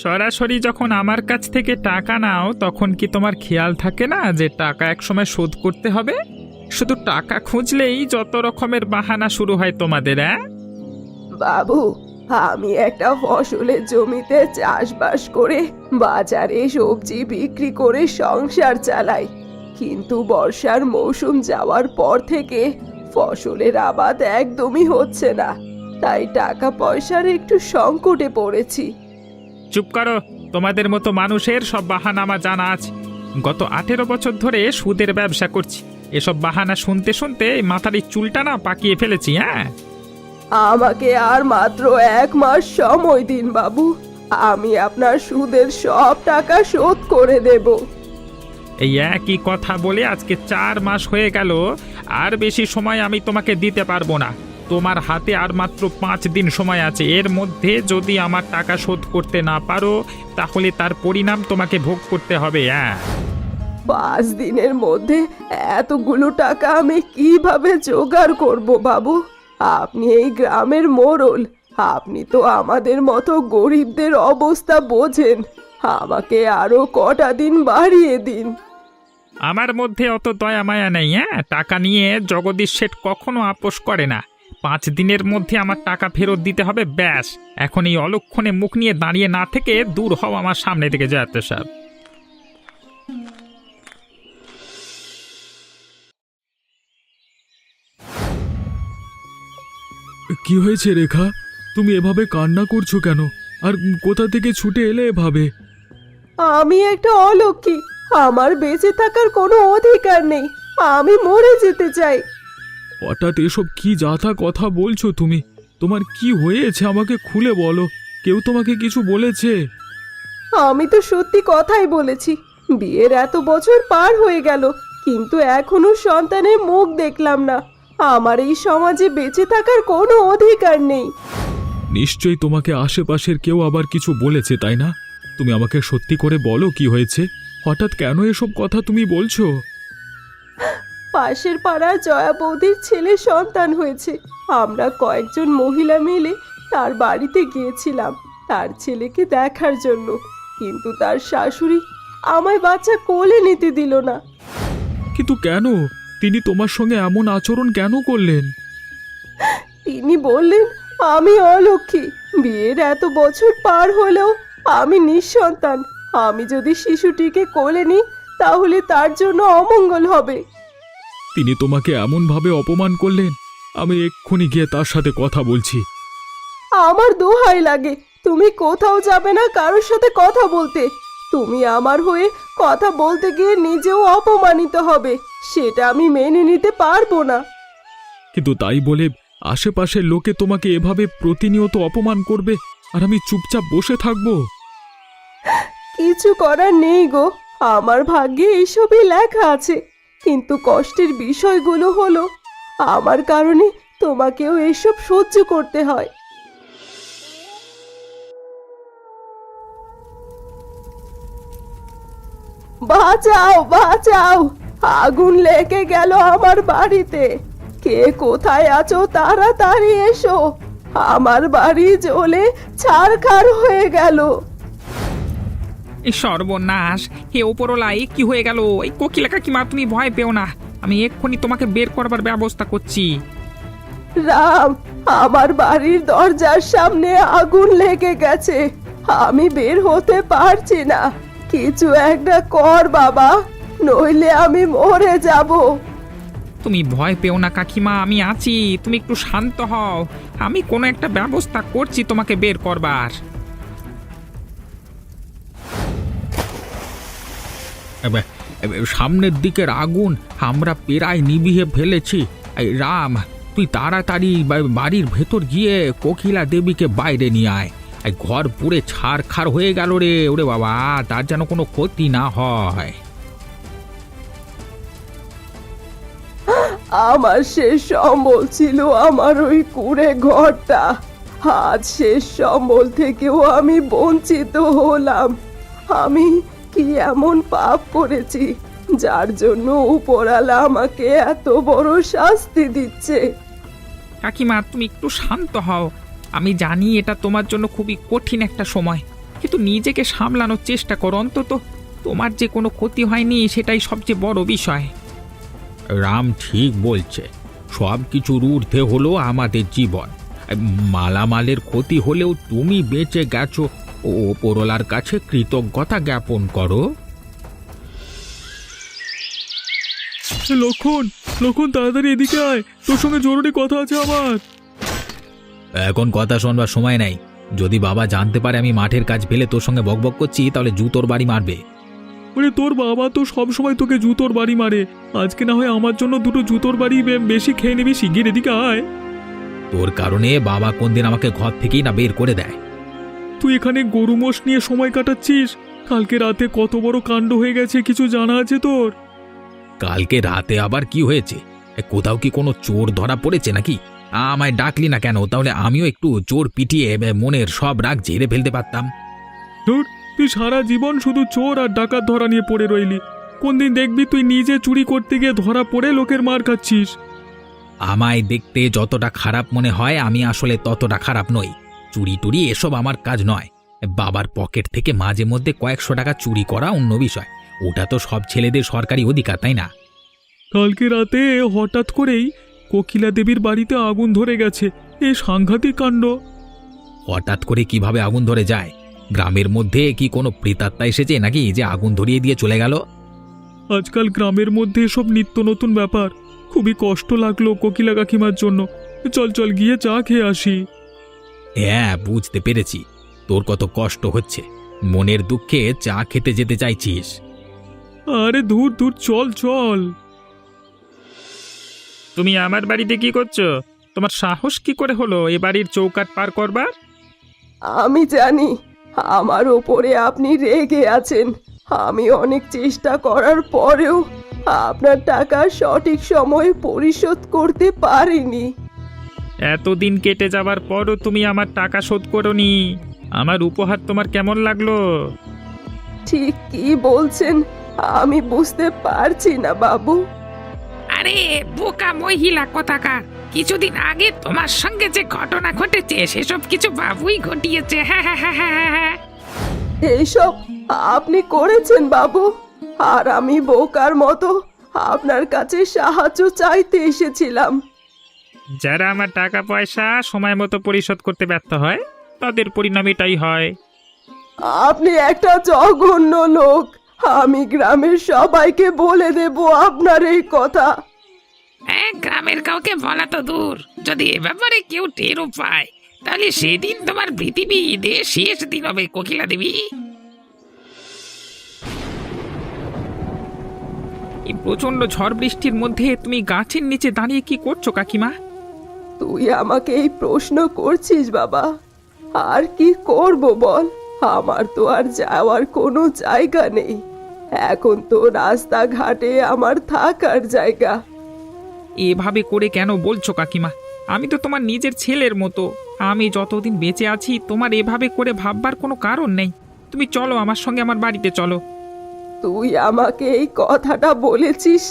সরাসরি যখন আমার কাছ থেকে টাকা নাও তখন কি তোমার খেয়াল থাকে না যে টাকা একসময় শোধ করতে হবে? শুধু টাকা খুঁজলেই যত রকমের বাহানা শুরু হয় তোমাদের। বাবু, আমি একটা ফসলের জমিতে চাষবাস করে বাজারে সবজি বিক্রি করে সংসার চালাই, কিন্তু বর্ষার মৌসুম যাওয়ার পর থেকে ফসলের আবাদ একদমই হচ্ছে না, তাই টাকা পয়সার একটু সংকটে পড়েছি। চুপ করো, তোমাদের মতো মানুষের সব বাহানা আমার জানা আছে। গত 18 বছর ধরে সুদের ব্যবসা করছি, এসব বাহানা শুনতে শুনতে মাথার এই চুলটা না পাকিয়ে ফেলেছি। আমাকে আর মাত্র 1 মাস সময় দিন বাবু, আমি আপনার সুদের সব টাকা শোধ করে দেব। এই একই কথা বলে আজকে 4 মাস হয়ে গেল, আর বেশি সময় আমি তোমাকে দিতে পারবো না। তোমার হাতে আর মাত্র 5 দিন সময় আছে, এর মধ্যে যদি আমার টাকা শোধ করতে না পারো তাহলে তার পরিণাম তোমাকে ভোগ করতে হবে। 5 দিনের মধ্যে এতগুলো টাকা আমি কিভাবে জোগাড় করব বাবু? আপনি এই গ্রামের মোড়ল, আপনি তো আমাদের মতো গরিবদের অবস্থা বোঝেন, আমাকে আরো কটা দিন বাড়িয়ে দিন। আমার মধ্যে অত দয়া মায়া নেই। টাকা নিয়ে জগদীশ শেঠ কখনো আপোষ করে না। 5 দিনের মধ্যে আমার টাকা ফেরত দিতে হবে, ব্যাস। এখন এই অলক্ষণে মুখ নিয়ে দাঁড়িয়ে না থেকে দূর হও আমার সামনে থেকে, যাতে সব। কি হয়েছে রেখা? তুমি এভাবে কান্না করছো কেন? আর কোথা থেকে ছুটে এলে এভাবে? আমি একটা অলক্ষী, আমার বেঁচে থাকার কোনো অধিকার নেই, আমি মরে যেতে চাই। হঠাৎ এসব কি যাতা কথা বলছো তুমি? তোমার কি হয়েছে আমাকে খুলে বলো। কেউ তোমাকে কিছু বলেছে? আমি তো সত্যি কথাই বলেছি, বিয়ের এত বছর পার হয়ে গেল, কিন্তু এখনো সন্তানের মুখ দেখলাম না। আমার এই সমাজে বেঁচে থাকার কোনো অধিকার নেই। নিশ্চয়ই তোমাকে আশেপাশের কেউ আবার কিছু বলেছে, তাই না? তুমি আমাকে সত্যি করে বলো কি হয়েছে? হঠাৎ কেন এসব কথা তুমি বলছো? পাশের পাড়ার জয়া বৌদির ছেলে সন্তান হয়েছে, আমরা কয়েকজন মহিলা মিলে তার বাড়িতে গিয়েছিলাম তার ছেলেকে দেখার জন্য, কিন্তু তার শাশুড়ি আমায় বাচ্চা কোলে নিতে দিল না। কিন্তু কেন? তিনি তোমার সঙ্গে এমন আচরণ কেন করলেন? তিনি বললেন আমি অলক্ষী, বিয়ের এত বছর পার হলেও আমি নিঃসন্তান, আমি যদি শিশুটিকে কোলে নিই তাহলে তার জন্য অমঙ্গল হবে। তিনি তোমাকে এমনভাবে অপমান করলেন? আমি এক্ষুনি গিয়ে তার সাথে কথা বলছি। আমার দোহাই লাগে, তুমি কোথাও যাবে না কারোর সাথে কথা বলতে। তুমি আমার হয়ে কথা বলতে গিয়ে নিজেও অপমানিত হবে, সেটা আমি মেনে নিতে পারবো না। কিন্তু তাই বলে আশেপাশের লোকে তোমাকে এভাবে প্রতিনিয়ত অপমান করবে আর আমি চুপচাপ বসে থাকবো? কিছু করার নেই গো, আমার ভাগ্যে এইসবই লেখা আছে, কিন্তু কষ্টের বিষয়গুলো হলো আমার কারণে তোমাকেও এসব সহ্য করতে হয়। বাঁচাও বাঁচাও, আগুন লেগে গেল আমার বাড়িতে, কে কোথায় আছো তাড়াতাড়ি এসো, আমার বাড়ি জ্বলে ছারখার হয়ে গেল। এই সর্বনাশ! হে ওপরওয়ালা, এ কি হয়ে গেল? এই কোকিলা কাকিমা, তুমি ভয় পেও না, আমি এক্ষুনি তোমাকে বের করবার ব্যবস্থা করছি। রাম, আমার বাড়ির দরজার সামনে আগুন লেগে গেছে, আমি বের হতে পারছি না, কিছু একটা কর বাবা, নইলে আমি মরে যাব। তুমি ভয় পেও না কাকিমা, আমি আছি, তুমি একটু শান্ত হও, আমি কোনো একটা ব্যবস্থা করছি তোমাকে বের করবার। সামনের দিকের আগুন আমরা প্রায় নিভিয়ে ফেলেছি। এই রাম, তুই তাড়াতাড়ি বাড়ির ভেতর গিয়ে কোকিলা দেবীকে বাইরে নিয়ে আয়। এই ঘর পুড়ে ছারখার হয়ে গেল রে, ওরে বাবা, তার যেন কোনো ক্ষতি না হয়। আমার শেষ সম্বল ছিল আমার ওই কুঁড়ে ঘরটা, আজ শেষ সম্বল থেকেও আমি বঞ্চিত হলাম। আমি কি এমন পাপ করেছি যার জন্য উপরওয়ালা আমাকে এত বড় শাস্তি দিচ্ছে? কাকিমা, তুমি একটু শান্ত হও, আমি জানি এটা তোমার জন্য খুবই কঠিন একটা সময়, কিন্তু নিজেকে সামলানোর চেষ্টা করো অন্তত। তোমার যে কোনো ক্ষতি হয়নি সেটাই সবচেয়ে বড় বিষয়। রাম ঠিক বলছে, সব কিছুর ঊর্ধ্বে হলো আমাদের জীবন। মালামালের ক্ষতি হলেও তুমি বেঁচে গেছো, ও ওপরওয়ালার কাছে কৃতজ্ঞতা জ্ঞাপন করো। লক্ষণ, লক্ষণ, তাড়াতাড়ি এদিকে আয়, তোর সঙ্গে জরুরি কথা আছে আমার। এখন কথা শোনবার সময় নাই। যদি বাবা জানতে পারে আমি মাঠের কাজ ফেলে তোর সঙ্গে বকবক করছি, তাহলে জুতোর বাড়ি মারবে। ওরে, তোর বাবা তো সব সময় তোকে জুতোর বাড়ি মারে, আজকে না হয় আমার জন্য দুটো জুতোর বাড়ি বেশি খেয়ে নিবি। শিগগির এদিকে আয়। তোর কারণে বাবা কোনদিন আমাকে ঘর থেকেই না বের করে দেয়। তুই এখানে গরু মোষ নিয়ে সময় কাটাচ্ছিস? কালকে রাতে কত বড় কাণ্ড হয়ে গেছে কিছু জানা আছে তোর? কালকে রাতে আবার কি হয়েছে? কোথাও কি কোনো চোর ধরা পড়েছে নাকি? আমায় ডাকলি না কেন? তাহলে আমিও একটু চোর পিটিয়ে মনের সব রাগ ঝেড়ে ফেলতে পারতাম। ধুর, তুই সারা জীবন শুধু চোর আর ডাকাত ধরা নিয়ে পড়ে রইলি। কোনদিন দেখবি তুই নিজে চুরি করতে গিয়ে ধরা পড়ে লোকের মার খাচ্ছিস। আমায় দেখতে যতটা খারাপ মনে হয়, আমি আসলে ততটা খারাপ নই। চুরি টুরি এসব আমার কাজ নয়। বাবার পকেট থেকে মাঝে মধ্যে কয়েকশো টাকা চুরি করা অন্য বিষয়। ওটা তো সব ছেলেদের সরকারি অধিকার, তাই না? কালকে রাতে হঠাৎ করেই কোকিলা দেবীর বাড়িতে আগুন ধরে গেছে। এ সাংঘাতিক কাণ্ড। হঠাৎ করে কিভাবে আগুন ধরে যায়? গ্রামের মধ্যে কি কোনো প্রেতাত্মা এসেছে নাকি যে আগুন ধরিয়ে দিয়ে চলে গেল? আজকাল গ্রামের মধ্যে এসব নিত্য নতুন ব্যাপার। খুবই কষ্ট লাগলো কোকিলা কাকিমার জন্য। চল চল গিয়ে চা খেয়ে আসি। হ্যাঁ, বুঝতে পেরেছি তোর কত কষ্ট হচ্ছে। মনের দুঃখে চা খেতে যেতে চাইছিস। আরে দূর দূর, চল চল। তুমি আমার বাড়িতে কি করছো? তোমার সাহস কি করে হলো এ বাড়ির চৌকাঠ পার করবার? আমি জানি আমার ওপরে আপনি রেগে আছেন। আমি অনেক চেষ্টা করার পরেও আপনার টাকা সঠিক সময়ে পরিশোধ করতে পারিনি। এতদিন কেটে যাবার পরও তুমি আমার টাকা শোধ করোনি। আমার উপহার তোমার কেমন লাগলো? ঠিক কি বলছেন আমি বুঝতে পারছি না বাবু। আরে বোকা মহিলা কোথাকার, কিছুদিন আগে তোমার সঙ্গে যে ঘটনা ঘটেছে সেসব কিছু বাবুই ঘটিয়েছে। হ্যাঁ হ্যাঁ হ্যাঁ হ্যাঁ হ্যাঁ। এইসব আপনি করেছেন বাবু? আর আমি বোকার মতো আপনার কাছে সাহায্য চাইতে এসেছিলাম। যারা আমার টাকা পয়সা সময় মতো পরিশোধ করতে ব্যর্থ হয় তাদের পরিণাম এটাই হয়। আপনি একটা জঘন্য লোক। আমি গ্রামের সবাইকে বলে দেব আপনার এই কথা। গ্রামের কাউকে বলা তো দূর, যদি এ ব্যাপারে কেউ টেরও পায় তাহলে সেদিন তোমার পৃথিবীতে শেষ দিন হবে কোকিলা দেবী। এই প্রচন্ড ঝড় বৃষ্টির মধ্যে তুমি গাছের নিচে দাঁড়িয়ে কি করছো কাকিমা? তুই আমাকে এই প্রশ্ন করছিস বাবা? আর কি করব বল, আমার তো আর যাওয়ার কোনো জায়গা নেই। এখন তো রাস্তাঘাটে আমার থাকার জায়গা। এভাবে করে কেন বলছো কাকিমা? আমি তো তোমার নিজের ছেলের মতো। আমি যতদিন বেঁচে আছি তোমার এভাবে করে ভাববার কোনো কারণ নেই। তুমি চলো আমার সঙ্গে আমার বাড়িতে চলো। তুই আমাকে এই কথাটা বলেছিস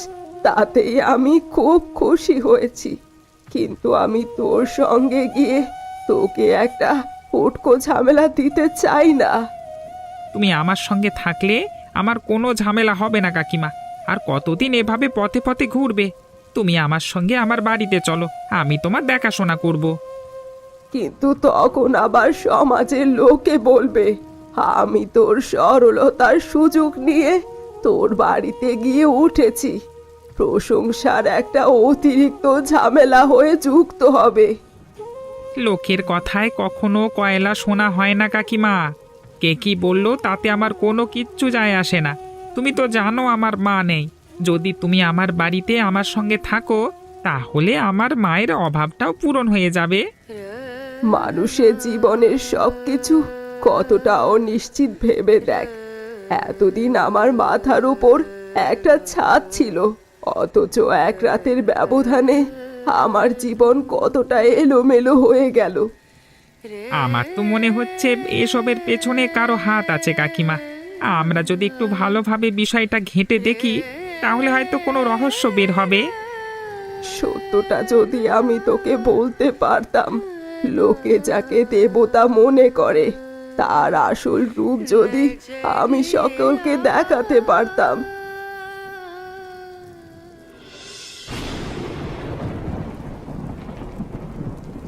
তাতেই আমি খুব খুশি হয়েছি, কিন্তু আমি তোর সঙ্গে গিয়ে তোকে একটা উটকো ঝামেলা দিতে চাই না। তুমি আমার সঙ্গে থাকলে আমার কোনো ঝামেলা হবে না কাকিমা। আর কতদিন এভাবে পথে পথে ঘুরবে? তুমি আমার সঙ্গে আমার বাড়িতে চলো, আমি তোমার দেখাশোনা করব। কিন্তু তখন আবার সমাজের লোকে বলবে আমি তোর সরলতার সুযোগ নিয়ে তোর বাড়িতে গিয়ে উঠেছি। প্রশংসার একটা অতিরিক্ত ঝামেলা হয়ে যুক্ত হবে। লোকের কথায় কখনো কয়লা শোনা হয় না কাকিমা। কে কি বললো তাতে আমার কোনো কিচ্ছু যায় আসে না। তুমি তো জানো আমার মা নেই। যদি তুমি আমার বাড়িতে আমার সঙ্গে থাকো তাহলে আমার মায়ের অভাবটাও পূরণ হয়ে যাবে। মানুষের জীবনের সবকিছু কতটা অনিশ্চিত ভেবে দেখ। এতদিন আমার মাথার উপর একটা ছাদ ছিল, অথচ এক রাতের ব্যবধানে আমার জীবন কতটা এলোমেলো হয়ে গেল। আমার তো মনে হচ্ছে এসবের পেছনে কারো হাত আছে কাকিমা। আমরা যদি একটু ভালোভাবে বিষয়টা ঘেঁটে দেখি তাহলে হয়তো কোনো রহস্য বের হবে। সত্যটা যদি আমি তোকে বলতে পারতাম, লোকে যাকে দেবতা মনে করে তার আসল রূপ যদি আমি সকলকে দেখাতে পারতাম।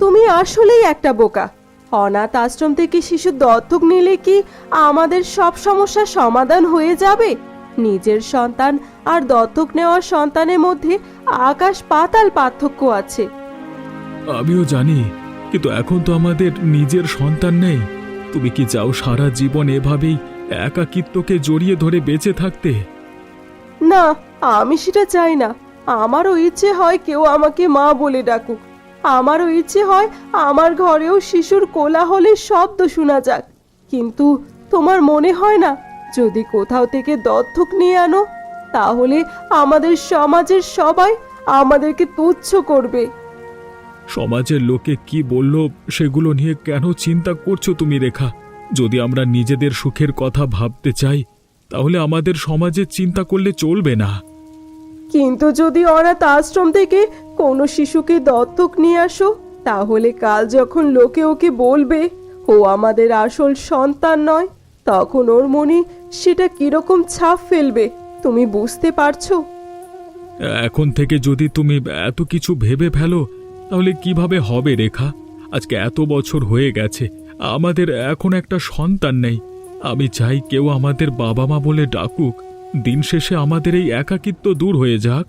তুমি আসলেই একটা বোকা। অনাথ আশ্রম থেকে শিশু দত্তক নিলে কি আমাদের সব সমস্যার সমাধান হয়ে যাবে? নিজের সন্তান আর দত্তক নেওয়া সন্তানের মধ্যে আকাশ পাতাল পার্থক্য আছে। আমিও জানি, কিন্তু এখন তো আমাদের নিজের সন্তান নেই। তুমি কি চাও সারা জীবন এভাবেই একাকিত্বকে জড়িয়ে ধরে বেঁচে থাকতে? না, আমি সেটা চাই না। আমারও ইচ্ছে হয় কেউ আমাকে মা বলে ডাকুক। আমারও ইচ্ছে হয় আমার ঘরেও শিশুর কোলাহলের শব্দ শোনা যাক। কিন্তু তোমার মনে হয় না যদি কোথাও থেকে দত্তক নিয়ে আনো তাহলে আমাদের সমাজের সবাই আমাদেরকে তুচ্ছ করবে? সমাজের লোকে কি বলল সেগুলো নিয়ে কেন চিন্তা করছো তুমি রেখা? যদি আমরা নিজেদের সুখের কথা ভাবতে চাই তাহলে আমাদের সমাজের চিন্তা করলে চলবে না। কিন্তু যদি অনাথ আশ্রম থেকে কোনো শিশুকে দত্তক নিয়ে আসো তাহলে কাল যখন লোকে ওকে বলবে ও আমাদের আসল সন্তান নয়, তখন ওর মনে সেটা কিরকম ছাপ ফেলবে তুমি বুঝতে পারছো? এখন থেকে যদি তুমি এত কিছু ভেবে ফেলো তাহলে কিভাবে হবে রেখা? আজকে এত বছর হয়ে গেছে, আমাদের এখন একটা সন্তান নেই। আমি চাই কেউ আমাদের বাবা মা বলে ডাকুক। দিন শেষে আমাদের এই একাকিত্ব দূর হয়ে যাক।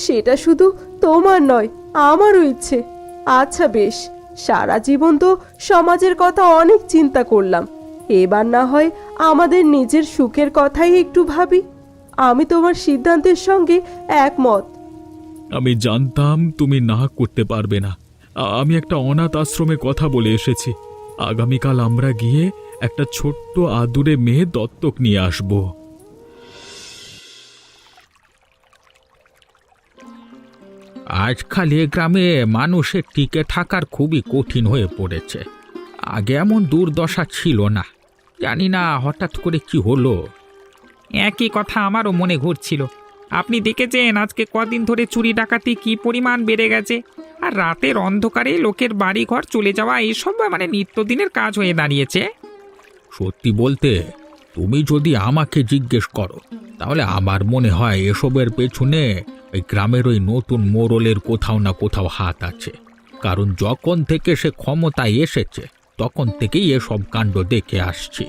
সেটা শুধু তোমার নয়, আমারও ইচ্ছে। আচ্ছা বেশ, সারা জীবন তো সমাজের কথা অনেক চিন্তা করলাম। এবার না হয় আমাদের নিজের সুখের কথাই একটু ভাবি। আমি তোমার সিদ্ধান্তের সঙ্গে একমত। আমি জানতাম তুমি না করতে পারবে না। আমি একটা অনাথ আশ্রমে কথা বলে এসেছি। আগামীকাল আমরা গিয়ে একটা ছোট্ট আদুরে মেয়ে দত্তক নিয়ে আসব। আজকাল এ গ্রামে মানুষের টিকে থাকার খুবই কঠিন হয়ে পড়েছে। আগে এমন দুর্দশা ছিল না, জানি না হঠাৎ করে কি হলো। একই কথা আমারও মনে ঘুরছিল। আপনি দেখেছেন আজকে কদিন ধরে চুরি ডাকাতি কি পরিমাণ বেড়ে গেছে। আর রাতের অন্ধকারে লোকের বাড়ি ঘর চলে যাওয়া এইসব মানে নিত্যদিনের কাজ হয়ে দাঁড়িয়েছে। সত্যি বলতে, তুমি যদি আমাকে জিজ্ঞেস করো তাহলে আমার মনে হয় এসবের পেছনে এই গ্রামের ওই নতুন মোড়লের কোথাও না কোথাও হাত আছে। কারণ যখন থেকে সে ক্ষমতায় এসেছে তখন থেকেই এসব কাণ্ড দেখে আসছি।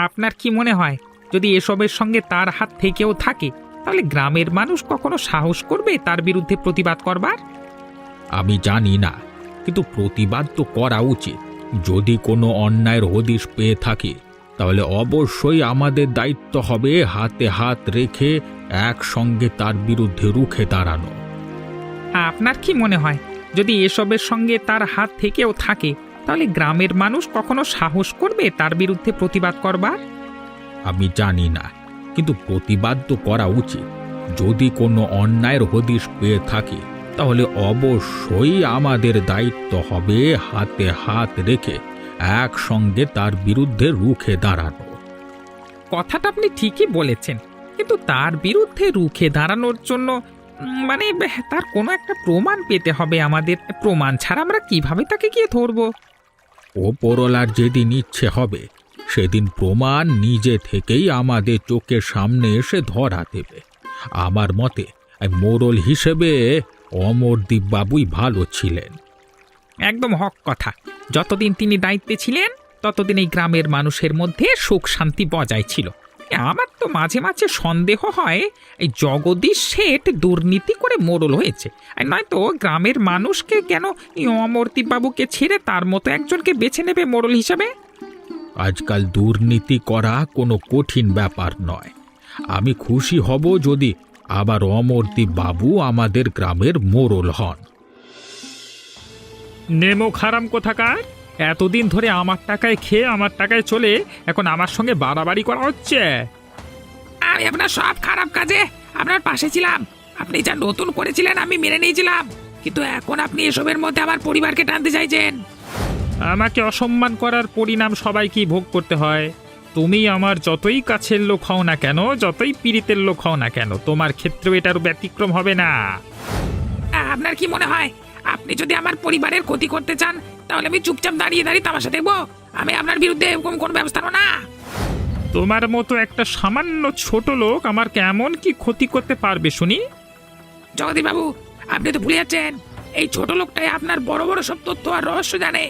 আপনার কি মনে হয় যদি এসবের সঙ্গে তার হাত থেকেও থাকে তাহলে গ্রামের মানুষ কখনো সাহস করবে তার বিরুদ্ধে প্রতিবাদ করবার? আমি জানি না, কিন্তু প্রতিবাদ তো করা উচিত। যদি কোনো অন্যায়ের হদিশ পেয়ে থাকি তাহলে অবশ্যই আমাদের দায়িত্ব হবে হাতে হাত রেখে একসঙ্গে তার বিরুদ্ধে রুখে দাঁড়ানো। আপনার কি মনে হয় যদি এসবের সঙ্গে তার হাত থেকেও থাকে তাহলে গ্রামের মানুষ কখনো সাহস করবে তার বিরুদ্ধে প্রতিবাদ করবার? আমি জানি না, কিন্তু প্রতিবাদ তো করা উচিত। যদি কোনো অন্যায়ের হদিশ পেয়ে থাকি তাহলে অবশ্যই আমাদের দায়িত্ব হবে হাতে হাত রেখে একসঙ্গে তার বিরুদ্ধে রুখে দাঁড়ানো। কথাটা আপনি ঠিকই বলেছেন, কিন্তু তার বিরুদ্ধে রুখে দাঁড়ানোর জন্য মানে তার কোনো একটা প্রমাণ পেতে হবে আমাদের। প্রমাণ ছাড়া আমরা কিভাবে তাকে গিয়ে ধরবো? ওপরওয়ালার যেদিন ইচ্ছে হবে সেদিন প্রমাণ নিজে থেকেই আমাদের চোখের সামনে এসে ধরা দেবে। আমার মতে মোড়ল হিসেবে অমরদীপ বাবুই ভালো ছিলেন। একদম হক কথা। যতদিন তিনি দায়িত্বে ছিলেন ততদিন এই গ্রামের মানুষের মধ্যে সুখ শান্তি বজায় ছিল। আমার তো মাঝে মাঝে সন্দেহ হয় এই জগদীশ শেঠ দুর্নীতি করে মোড়ল হয়েছে, আর নয়তো গ্রামের মানুষকে কেন এই অমরদীপ বাবুকে ছেড়ে তার মতো একজনকে বেছে নেবে মোড়ল হিসাবে? আজকাল দুর্নীতি করা কোনো কঠিন ব্যাপার নয়। আমি খুশি হব যদি আবার অমরদীপ বাবু আমাদের গ্রামের মোড়ল হন। নেমো খারাম কোথাকার! এতদিন ধরে আমার টাকায় খেয়ে আমার টাকায় চলে এখন আমার সঙ্গে বাড়াবাড়ি করা হচ্ছে। আমি আপনার সব খারাপ কাজে আপনার পাশে ছিলাম। আপনি যা নতুন করেছিলেন আমি মেনে নিয়েছিলাম, কিন্তু এখন আপনি এসবের মধ্যে আমার পরিবারকে টানতে চাইছেন। আমাকে অসম্মান করার পরিণাম সবাইকেই ভোগ করতে হয়। তুমি আমার যতই কাছের লোক হও না কেন, যতই পীড়িতের লোক হও না কেন, তোমার ক্ষেত্রেও এটার ব্যতিক্রম হবে না। আপনার কি মনে হয় আপনি যদি আমার পরিবারের ক্ষতি করতে চান তাহলে আমি চুপচাপ দাঁড়িয়ে দাঁড়িয়ে তামাশা দেখবো? আমি আপনার বিরুদ্ধে কোনো ব্যবস্থা নেব না। তোমার মতো একটা সামান্য ছোট লোক আমার কেমন কি ক্ষতি করতে পারবে শুনি? জগদীশ বাবু, আপনি তো ভুলে যাচ্ছেন, এই ছোট লোকটাই আপনার বড় বড় সব তথ্য আর রহস্য জানে।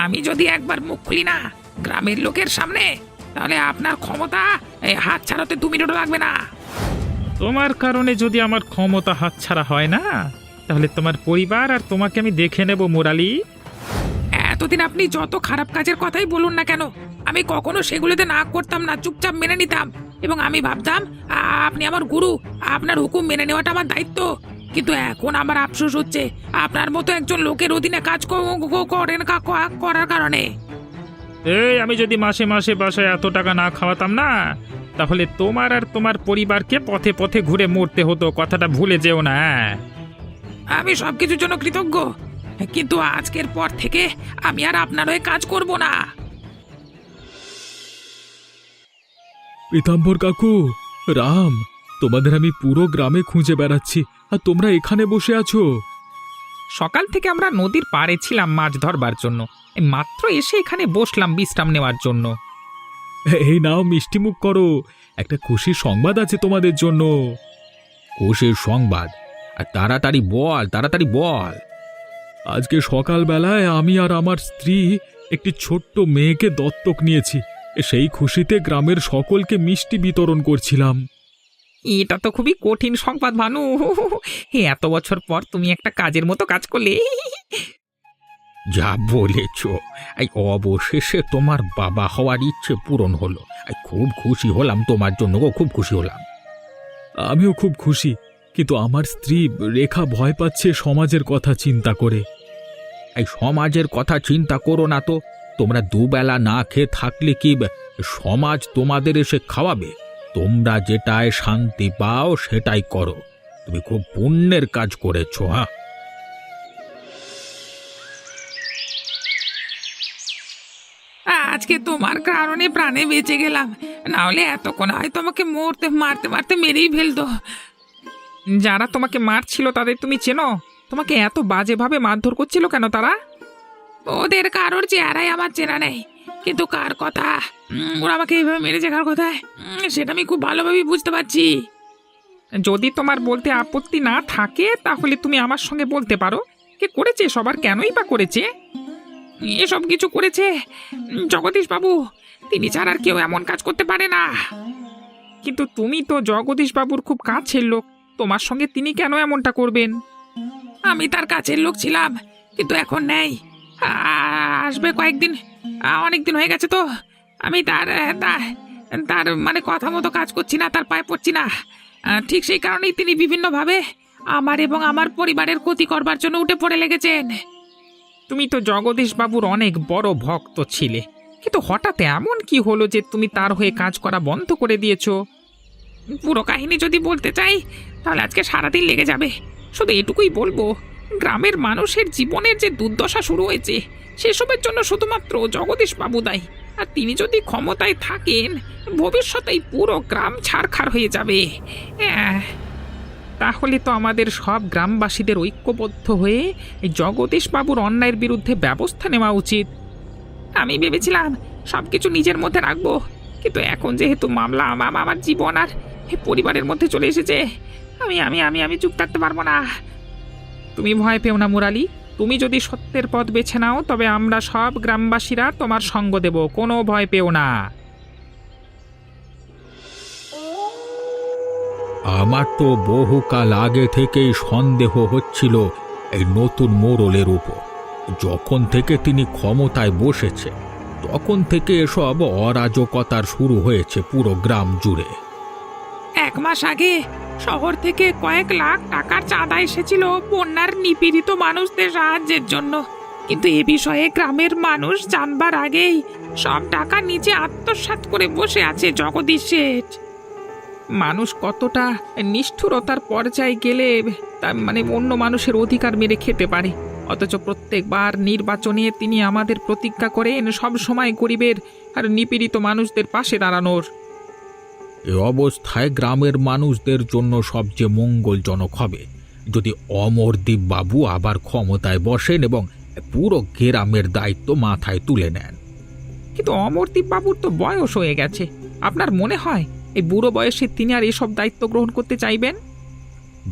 আমি যদি একবার মুখ খুলি না গ্রামের লোকের সামনে, তাহলে আপনার ক্ষমতা এই হাত ছাড়াতে 2 মিনিটও লাগবে না। তোমার কারণে যদি আমার ক্ষমতা হাতছাড়া হয় না, তাহলে তোমার পরিবার আর তোমাকে আমি দেখে নেব মুরালি। এতদিন আপনি যত খারাপ কাজের কথাই বলুন না কেন, আমি কখনো সেগুলোতে না করতাম না, চুপচাপ মেনে নিতাম। এবং আমি ভাবতাম আপনি আমার গুরু, আপনার হুকুম মেনে নেওয়াটা আমার দায়িত্ব। কিন্তু এখন আমার আফসোস হচ্ছে আপনার মতো একজন লোকের অধীনে কাজ করেন করার কারণে। এই আমি যদি মাসে মাসে বাসায় এত টাকা না খাওয়াতাম না, তাহলে তোমার আর তোমার পরিবারকে পথে পথে ঘুরে মরতে হতো, কথাটা ভুলে যেও না। আমি সবকিছুর জন্য কৃতজ্ঞ, কিন্তু আজকের পর থেকে আমি আর আপনার হয়ে কাজ করব না। পীতাম্বর কাকু, রাম, তোমাদের আমি পুরো গ্রামে খুঁজে বেড়াচ্ছি, আর তোমরা এখানে বসে আছো। সকাল থেকে আমরা নদীর পাড়ে ছিলাম মাছ ধরবার জন্য, এই মাত্র এসে এখানে বসলাম বিশ্রাম নেওয়ার জন্য। এই নাও মিষ্টি মুখ করো, একটা খুশির সংবাদ আছে তোমাদের জন্য। খুশির সংবাদ? আর তাড়াতাড়ি বল, তাড়াতাড়ি বল। আজকে সকালবেলায় আমি আর আমার স্ত্রী একটি ছোট্ট মেয়েকে দত্তক নিয়েছি। সেই খুশিতে গ্রামের সকলকে মিষ্টি বিতরণ করছিলাম। এটা তো খুবই কঠিন সংবাদ ভানু, এত বছর পর তুমি একটা কাজের মতো কাজ করলে। যা বলেছ, এই অবশেষে তোমার বাবা হওয়ার ইচ্ছে পূরণ হলো। খুব খুশি হলাম তোমার জন্য গো, খুব খুশি হলাম। আমিও খুব খুশি, কিন্তু আমার স্ত্রী রেখা ভয় পাচ্ছে সমাজের কথা চিন্তা করে। এই সমাজের কথা চিন্তা করো না তো, তোমরা দুবেলা না খেয়ে থাকলে কি সমাজ তোমাদের এসে খাওয়াবে? তোমরা যেটায় শান্তি পাও সেটাই করো। তুমি খুব পুণ্যের কাজ করেছো। হ্যাঁ, আজকে তোমার কারণে প্রাণে বেঁচে গেলাম, না হলে এতক্ষণ হয়তো আমাকে মারতে মারতে মেরেই ফেলতো। যারা তোমাকে মারছিল তাদের তুমি চেনো? তোমাকে এত বাজেভাবে মারধর করছিল কেন তারা? ওদের কারোর চেহারাই আমার চেনা নেই, কিন্তু কার কথা ওরা আমাকে এইভাবে মেরেছে, কার কথায় সেটা আমি খুব ভালোভাবেই বুঝতে পারছি। যদি তোমার বলতে আপত্তি না থাকে তাহলে তুমি আমার সঙ্গে বলতে পারো কে করেছে, সবার কেনই বা করেছে? এসব কিছু করেছে জগদীশ বাবু, তিনি ছাড়া আর কেউ এমন কাজ করতে পারে না। কিন্তু তুমি তো জগদীশ বাবুর খুব কাছের লোক, তোমার সঙ্গে তিনি কেন এমনটা করবেন? আমি তার কাছের লোক ছিলাম, কিন্তু এখন নেই। আসবে কয়েকদিন, অনেক দিন হয়ে গেছে তো আমি তার তার তার মানে কথা মতো কাজ করছি না, তার পায়ে পড়ছি না। ঠিক সেই কারণেই তিনি বিভিন্নভাবে আমার এবং আমার পরিবারের ক্ষতি করবার জন্য উঠে পড়ে লেগেছেন। তুমি তো জগদীশ বাবুর অনেক বড় ভক্ত ছিলে, কিন্তু হঠাৎ এমন কি হলো যে তুমি তার হয়ে কাজ করা বন্ধ করে দিয়েছো? পুরো কাহিনী যদি বলতে চাই তাহলে আজকে সারাদিন লেগে যাবে। শুধু এটুকুই বলবো, গ্রামের মানুষের জীবনের যে দুর্দশা শুরু হয়েছে সেসবের জন্য শুধুমাত্র জগদীশ বাবু দায়ী। আর তিনি যদি ক্ষমতায় থাকেন, ভবিষ্যতেই পুরো গ্রাম ছারখার হয়ে যাবে। তাহলে তো আমাদের সব গ্রামবাসীদের ঐক্যবদ্ধ হয়ে এই জগদীশ বাবুর অন্যায়ের বিরুদ্ধে ব্যবস্থা নেওয়া উচিত। আমি ভেবেছিলাম সবকিছু নিজের মধ্যে রাখবো, কিন্তু এখন যেহেতু মামলা আমার জীবন আর পরিবারের মধ্যে চলে এসেছে, আমি আমি আমি আমি চুপ থাকতে পারবো না। তুমি ভয় পেও না মুরালি, তুমি যদি সত্যের পথ বেছে নাও তবে আমরা সব গ্রামবাসীরা তোমার সঙ্গ দেব, কোনো ভয় পেও না। আমার তো বহুকাল আগে থেকেই সন্দেহ হচ্ছিল এই নতুন মোড়লের উপর। যখন থেকে তিনি ক্ষমতায় বসেছে তখন থেকে এসব অরাজকতার শুরু হয়েছে পুরো গ্রাম জুড়ে। 1 মাস আগে শহর থেকে কয়েক লাখ টাকার চাঁদা এসেছিল বন্যার নিপীড়িত মানুষদের সাহায্যের জন্য, কিন্তু এ বিষয়ে গ্রামের মানুষ জানবার আগেই সব টাকা নিচে আত্মসাৎ করে বসে আছে জগদীশ শেঠ। মানুষ কতটা নিষ্ঠুরতার পর্যায়ে গেলে তার মানে অন্য মানুষের অধিকার মেরে খেতে পারে, অথচ প্রত্যেকবার নির্বাচনে তিনি আমাদের প্রতিজ্ঞা করেন সব সময় গরিবের আর নিপীড়িত মানুষদের পাশে দাঁড়ানোর। এ অবস্থায় গ্রামের মানুষদের জন্য সবচেয়ে মঙ্গলজনক হবে যদি অমরদীপ বাবু আবার ক্ষমতায় বসেন এবং পুরো গ্রামের দায়িত্ব মাথায় তুলে নেন। কিন্তু অমরদীপ বাবুর তো বয়স হয়ে গেছে। আপনার মনে হয় এই বুড়ো বয়সে তিনি আর এসব দায়িত্ব গ্রহণ করতে চাইবেন?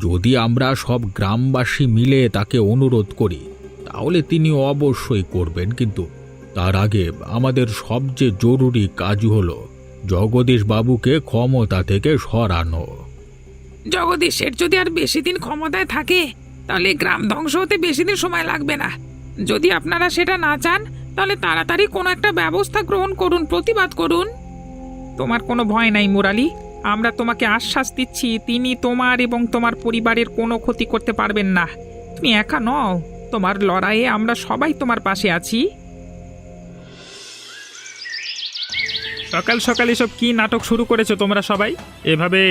যদি আমরা সব গ্রামবাসী মিলে তাকে অনুরোধ করি তাহলে তিনি অবশ্যই করবেন, কিন্তু তার আগে আমাদের সবচেয়ে জরুরি কাজ হলো জগদীশ বাবুকে ক্ষমতা থেকে সরানো। জগদীশের যদি আর বেশি দিন ক্ষমতায় থাকে তাহলে গ্রাম ধ্বংস হতে বেশি দিন সময় লাগবে না। যদি আপনারা সেটা না চান তাহলে তাড়াতাড়ি কোনো একটা ব্যবস্থা গ্রহণ করুন, প্রতিবাদ করুন। তোমার কোনো ভয় নাই মুরালি, আমরা তোমাকে আশ্বাস দিচ্ছি তিনি তোমার এবং তোমার পরিবারের কোনো ক্ষতি করতে পারবেন না। তুমি একা নও, তোমার লড়াইয়ে আমরা সবাই তোমার পাশে আছি। সকাল সকাল এসব কি নাটক শুরু করেছো তোমরা সবাই? এভাবে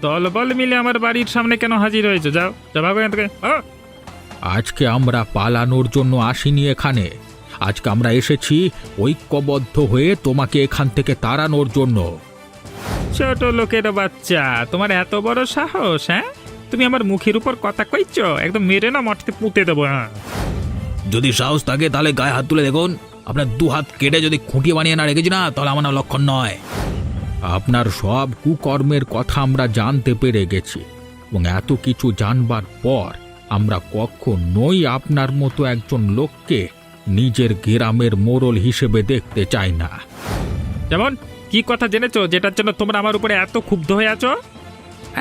দলবল মিলে আমার বাড়ির সামনে কেন হাজির হয়েছো? যাও যাও, ভাগো এখান থেকে। আজকে আমরা পালানোর জন্য আসিনি এখানে, আজকে আমরা এসেছি ঐক্যবদ্ধ হয়ে তোমাকে এখান থেকে তাড়ানোর জন্য। ছোট লোকের বাচ্চা, তোমার এত বড় সাহস? হ্যাঁ, তুমি আমার মুখের উপর কথা কইছো? একদম মেরে না মাটিতে পুঁতে দেবো। হ্যাঁ, যদি সাহস থাকে তাহলে গায়ে হাত তুলে দেখুন। আপনার দু হাত কেটে যদি খুঁটি বানিয়ে না রেখেছি না তাহলে আমার লক্ষণ নয়। আপনার সব কুকর্মের কথা আমরা জানতে পেরে গেছি এবং এত কিছু জানবার পর আমরা কখনোই আপনার মতো একজন লোককে নিজের গ্রামের মোড়ল হিসেবে দেখতে চাই না। যেমন কি কথা জেনেছো যেটার জন্য তোমরা আমার উপরে এত ক্ষুব্ধ হয়ে আছো?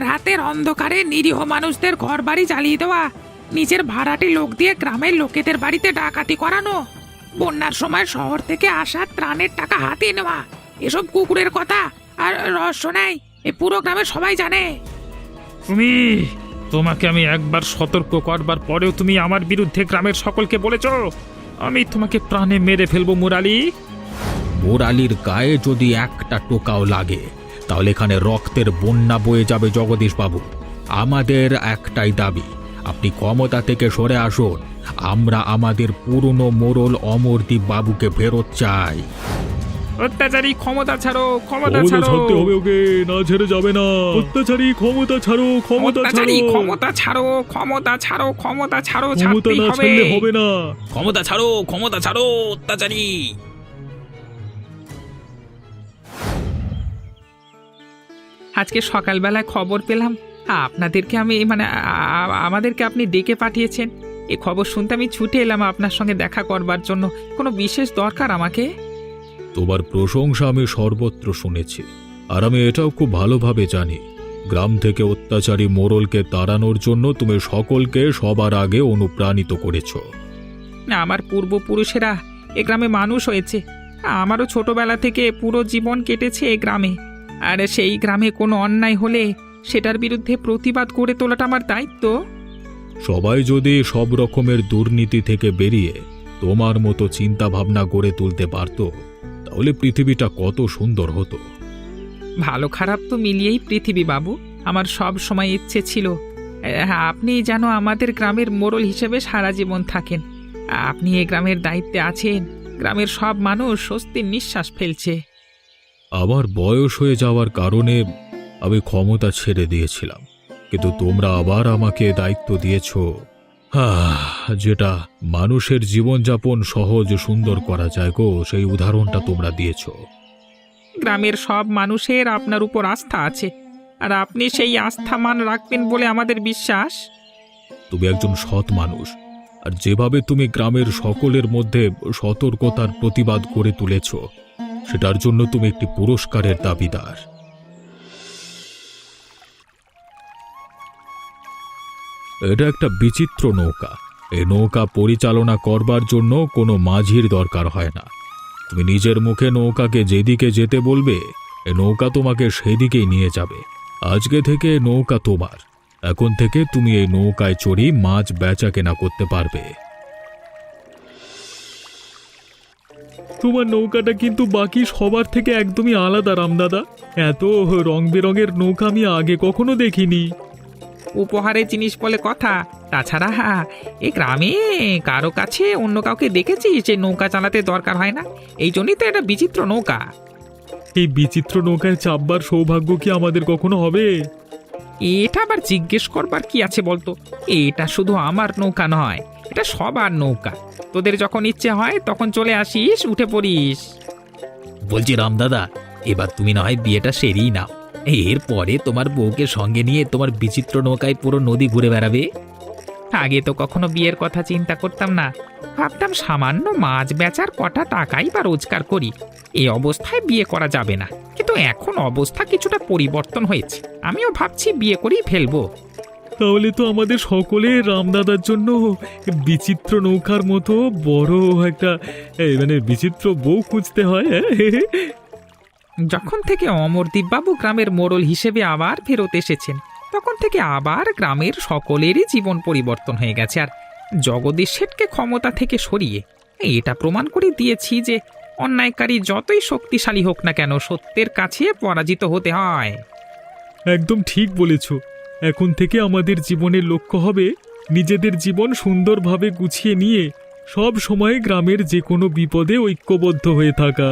রাতের অন্ধকারে নিরীহ মানুষদের ঘর বাড়ি জ্বালিয়ে দেওয়া, নিজের ভাড়াটি লোক দিয়ে গ্রামের লোকেদের বাড়িতে ডাকাতি করানো, বন্যার সময় শহর থেকে আসা ত্রাণের টাকা হাতিয়ে নেওয়া, এসব কুকুরের কথা আর রহস্য নেই, এ পুরো গ্রামে সবাই জানে। তোমাকে আমি একবার সতর্ক করবার পরেও তুমি আমার বিরুদ্ধে গ্রামের সকলকে বলেছো। আমি তোমাকে প্রাণে মেরে ফেলবো মুরালি। মোরালির গায়ে যদি একটা টোকাও লাগে তাহলে এখানে রক্তের বন্যা বয়ে যাবে। জগদীশ বাবু, আমাদের একটাই দাবি, আপনি ক্ষমতা থেকে সরে আসুন। আমরা আমাদের পুরনো মোড়ল অমরদীপ বাবুকে ফেরত চাই। অত্যাচারী ক্ষমতা ছাড়ো, ক্ষমতা ক্ষমতা ছাড়ো, ছাড়তে হবে ওকে, না ছেড়ে যাবে না। অত্যাচারী ক্ষমতা ছাড়ো, ক্ষমতা ছাড়ো, অত্যাচারী ক্ষমতা ছাড়ো, ক্ষমতা ছাড়ো, ক্ষমতা ছাড়ো, ক্ষমতা ছাড়তেই না হবে। ছাড়লে হবে না। ক্ষমতা ছাড়ো, ক্ষমতা ছাড়ো, অত্যাচারী। আজকে সকালবেলায় খবর পেলাম আপনাদেরকে আমি আমাদেরকে আপনি ডেকে পাঠিয়েছেন। এই খবর শুনতে আমি ছুটে এলাম আপনার সঙ্গে দেখা করবার জন্য। কোনো বিশেষ দরকার আমাকে? তোমার প্রশংসা আমি সর্বত্র শুনেছি, আর আমি এটাও খুব ভালোভাবে জানি গ্রাম থেকে অত্যাচারী মোড়লকে তাড়ানোর জন্য তুমি সকলকে সবার আগে অনুপ্রাণিত করেছো। আমার পূর্বপুরুষেরা এ গ্রামে মানুষ হয়েছে, আমারও ছোটবেলা থেকে পুরো জীবন কেটেছে এ গ্রামে। আর সেই গ্রামে কোনো অন্যায় হলে সেটার বিরুদ্ধে প্রতিবাদ করে তোলাটা আমার দায়িত্ব। সবাই যদি সব রকমের দুর্নীতি থেকে বেরিয়ে তোমার মতো চিন্তা ভাবনা গড়ে তুলতে পারত তাহলে পৃথিবীটা কত সুন্দর হতো। ভালো খারাপ তো মিলিয়েই পৃথিবী বাবু। আমার সব সময় ইচ্ছে ছিল আপনি যেন আমাদের গ্রামের মোড়ল হিসেবে সারা জীবন থাকেন। আপনি এই গ্রামের দায়িত্বে আছেন, গ্রামের সব মানুষ স্বস্তির নিঃশ্বাস ফেলছে। আমার বয়স হয়ে যাওয়ার কারণে আমি ক্ষমতা ছেড়ে দিয়েছিলাম, কিন্তু তোমরা আবার আমাকে দায়িত্ব দিয়েছ, যেটা মানুষের জীবনযাপন সহজ সুন্দর করা যায় গো, সেই উদাহরণটা তোমরা দিয়েছ। গ্রামের সব মানুষের আপনার উপর আস্থা আছে, আর আপনি সেই আস্থা মান রাখবেন বলে আমাদের বিশ্বাস। তুমি একজন সৎ মানুষ, আর যেভাবে তুমি গ্রামের সকলের মধ্যে সতর্কতার প্রতিবাদ করে তুলেছ সেটার জন্য তুমি একটি পুরস্কারের দাবিদার। এটা একটা বিচিত্র নৌকা। এই নৌকা পরিচালনা করবার জন্য কোনো মাঝির দরকার হয় না। তুমি নিজের মুখে নৌকাকে যেদিকে যেতে বলবে এই নৌকা তোমাকে সেদিকেই নিয়ে যাবে। আজকে থেকে নৌকা তোমার। এখন থেকে তুমি এই নৌকায় চড়ি মাছ বেচা কেনা করতে পারবে। তোমার নৌকাটা কিন্তু বাকি সবার থেকে একদমই আলাদা রামদাদা। এত রং বেরঙের নৌকা আমি আগে কখনো দেখিনি। উপহারের জিনিস বলে কথা। তাছাড়া এই গ্রামে কারো কাছে অন্য কাউকে দেখেছি যে নৌকা চালাতে দরকার হয় না, এই জন্যই তো এটা বিচিত্র নৌকা। এই বিচিত্র নৌকায় চাপবার সৌভাগ্য কি আমাদের কখনো হবে? এটা আবার জিজ্ঞেস করবার কি আছে বলতো? এটা শুধু আমার নৌকা নয়, এটা সবার নৌকা। তোদের যখন ইচ্ছে হয় তখন চলে আসিস, উঠে পড়িস। বলছি রামদাদা, এবার তুমি না হয় বিয়েটা সেরেই নাও। এরপরে তোমার বউকে সঙ্গে নিয়ে তোমার বিচিত্র নৌকায় পুরো নদী ঘুরে বেড়াবে। আগে তো কখনো বিয়ের কথা চিন্তা করতাম না, ভাবতাম সামান্য মাছ বেচার কটা টাকাই বা রোজগার করি, এই অবস্থায় বিয়ে করা যাবে না। কিন্তু এখন অবস্থা কিছুটা পরিবর্তন হয়েছে, আমিও ভাবছি বিয়ে করেই ফেলবো। তাহলে তো আমাদের সকলে রামদাদার জন্য বিচিত্র নৌকার মতো বড় একটা মানে বিচিত্র বউ খুঁজতে হয়। যখন থেকে অমরদীপ বাবু গ্রামের মোড়ল হিসেবে আবার ফেরত এসেছেন, তখন থেকে আবার গ্রামের সকলেরই জীবন পরিবর্তন হয়ে গেছে। আর জগদীশ শেঠকে ক্ষমতা থেকে সরিয়ে এটা প্রমাণ করে দিয়েছি যে অন্যায়কারী যতই শক্তিশালী হোক না কেন, সত্যের কাছে পরাজিত হতে হয়। একদম ঠিক বলেছ। এখন থেকে আমাদের জীবনের লক্ষ্য হবে নিজেদের জীবন সুন্দরভাবে গুছিয়ে নিয়ে সব সময় গ্রামের যে কোনো বিপদে ঐক্যবদ্ধ হয়ে থাকা।